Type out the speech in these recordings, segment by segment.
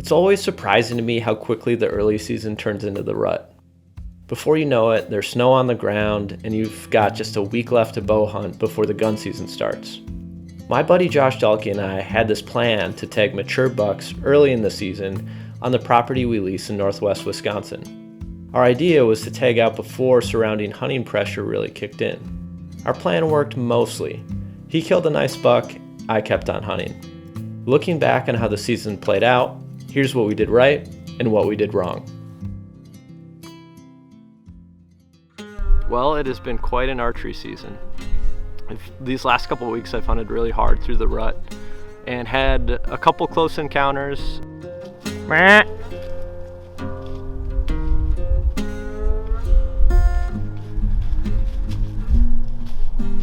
It's always surprising to me how quickly the early season turns into the rut. Before you know it, there's snow on the ground and you've got just a week left to bow hunt before the gun season starts. My buddy Josh Dahlke and I had this plan to tag mature bucks early in the season on the property we lease in northwest Wisconsin. Our idea was to tag out before surrounding hunting pressure really kicked in. Our plan worked mostly. He killed a nice buck, I kept on hunting. Looking back on how the season played out, here's what we did right and what we did wrong. Well, it has been quite an archery season. These last couple of weeks I've hunted really hard through the rut and had a couple close encounters.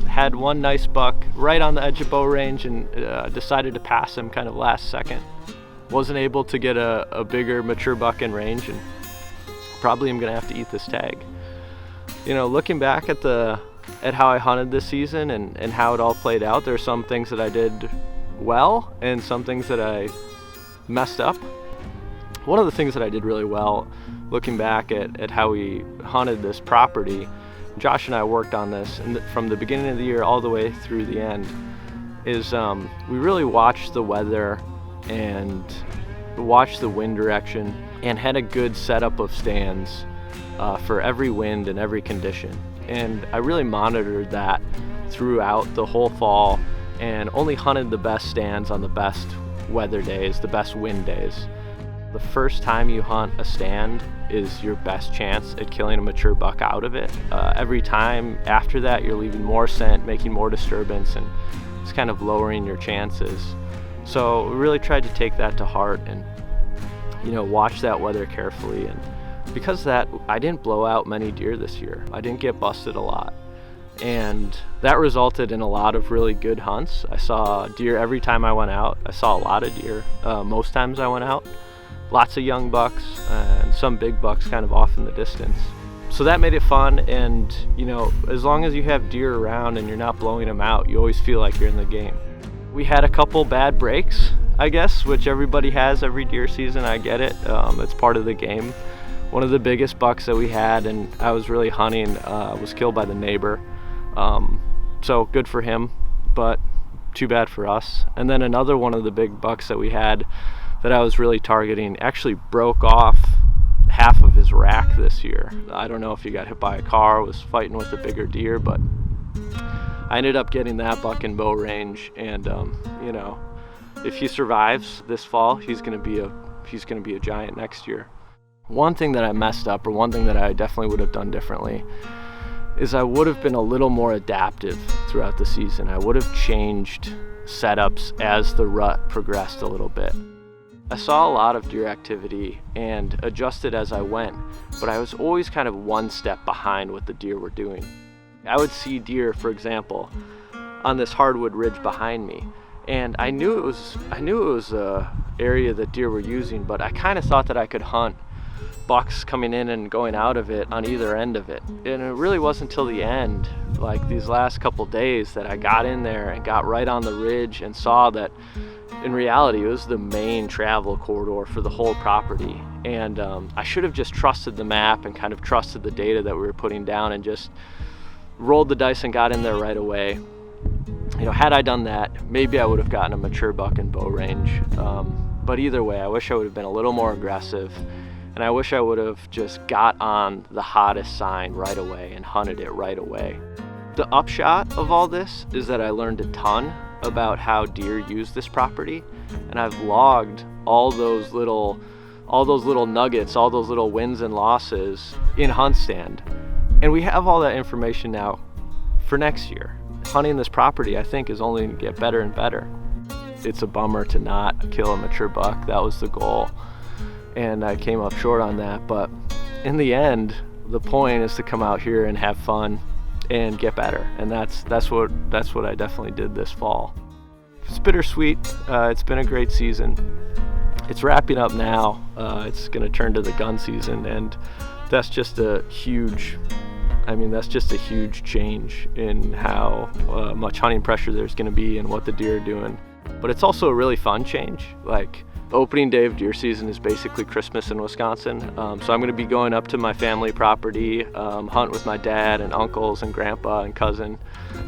Had one nice buck right on the edge of bow range and decided to pass him kind of last second. Wasn't able to get a bigger mature buck in range, and probably am gonna have to eat this tag. You know, looking back at how I hunted this season and how it all played out, there are some things that I did well and some things that I messed up. One of the things that I did really well, looking back at how we hunted this property, Josh and I worked on this, and from the beginning of the year all the way through the end, is we really watched the weather and watched the wind direction and had a good setup of stands for every wind and every condition. And I really monitored that throughout the whole fall and only hunted the best stands on the best weather days, the best wind days. The first time you hunt a stand is your best chance at killing a mature buck out of it. Every time after that, you're leaving more scent, making more disturbance, and it's kind of lowering your chances. So we really tried to take that to heart and, you know, watch that weather carefully. And because of that, I didn't blow out many deer this year. I didn't get busted a lot. And that resulted in a lot of really good hunts. I saw deer every time I went out. I saw a lot of deer most times I went out. Lots of young bucks and some big bucks kind of off in the distance. So that made it fun, and you know, as long as you have deer around and you're not blowing them out, you always feel like you're in the game. We had a couple bad breaks, I guess, which everybody has every deer season. I get it. It's part of the game. One of the biggest bucks that we had, and I was really hunting, was killed by the neighbor. So good for him, but too bad for us. And then another one of the big bucks that we had that I was really targeting actually broke off half of his rack this year. I don't know if he got hit by a car, was fighting with a bigger deer, but I ended up getting that buck in bow range. And you know, if he survives this fall, he's gonna be a giant next year. One thing that I messed up, or one thing that I definitely would have done differently, is I would have been a little more adaptive throughout the season. I would have changed setups as the rut progressed a little bit. I saw a lot of deer activity and adjusted as I went, but I was always kind of one step behind what the deer were doing. I would see deer, for example, on this hardwood ridge behind me, and I knew it was a area that deer were using, but I kind of thought that I could hunt bucks coming in and going out of it on either end of it. And it really wasn't until the end, like these last couple days, that I got in there and got right on the ridge and saw that in reality it was the main travel corridor for the whole property. And I should have just trusted the map and kind of trusted the data that we were putting down and just rolled the dice and got in there right away. You know, had I done that, maybe I would have gotten a mature buck in bow range. But either way, I wish I would have been a little more aggressive. And I wish I would have just got on the hottest sign right away and hunted it right away. The upshot of all this is that I learned a ton about how deer use this property, and I've logged all those little nuggets, all those little wins and losses in Hunt Stand. And we have all that information now for next year. Hunting this property, I think, is only going to get better and better. It's a bummer to not kill a mature buck. That was the goal. And I came up short on that, but in the end, the point is to come out here and have fun and get better, and that's what I definitely did this fall. It's bittersweet. It's been a great season. It's wrapping up now. It's going to turn to the gun season, and that's just a huge change in how much hunting pressure there's going to be and what the deer are doing. but it's also a really fun change. Like, opening day of deer season is basically Christmas in Wisconsin. So I'm gonna be going up to my family property, hunt with my dad and uncles and grandpa and cousin,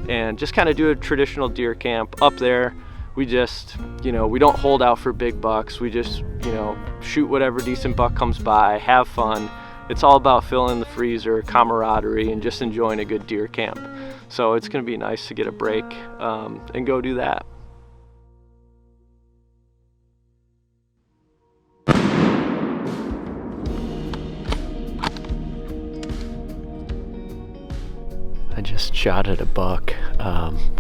and just kind of do a traditional deer camp up there. We just, we don't hold out for big bucks. We just, shoot whatever decent buck comes by, have fun. It's all about filling the freezer, camaraderie, and just enjoying a good deer camp. So it's gonna be nice to get a break and go do that. I just shot at a buck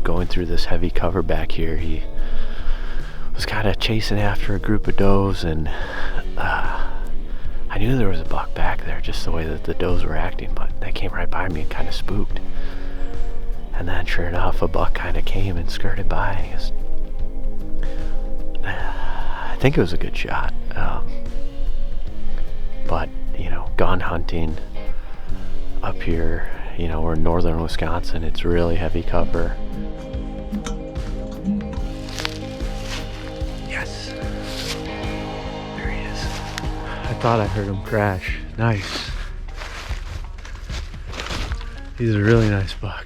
going through this heavy cover back here. He was kind of chasing after a group of does, and I knew there was a buck back there just the way that the does were acting, but they came right by me and kind of spooked. And then sure enough, a buck kind of came and skirted by, and I think it was a good shot. But gun hunting up here, we're in northern Wisconsin, it's really heavy cover. Yes, there he is. I thought I heard him crash. Nice. He's a really nice buck.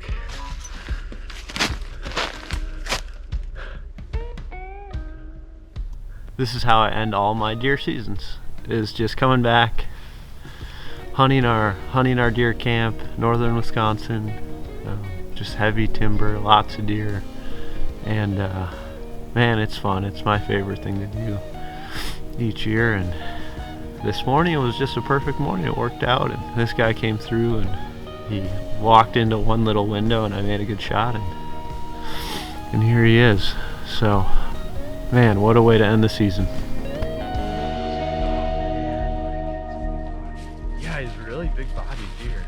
This is how I end all my deer seasons, is just coming back, hunting our deer camp, northern Wisconsin, just heavy timber, lots of deer, and man, it's fun. It's my favorite thing to do each year, and this morning it was just a perfect morning. It worked out, and this guy came through and he walked into one little window and I made a good shot, and here he is. So man, what a way to end the season. Yeah, he's a really big bodied deer.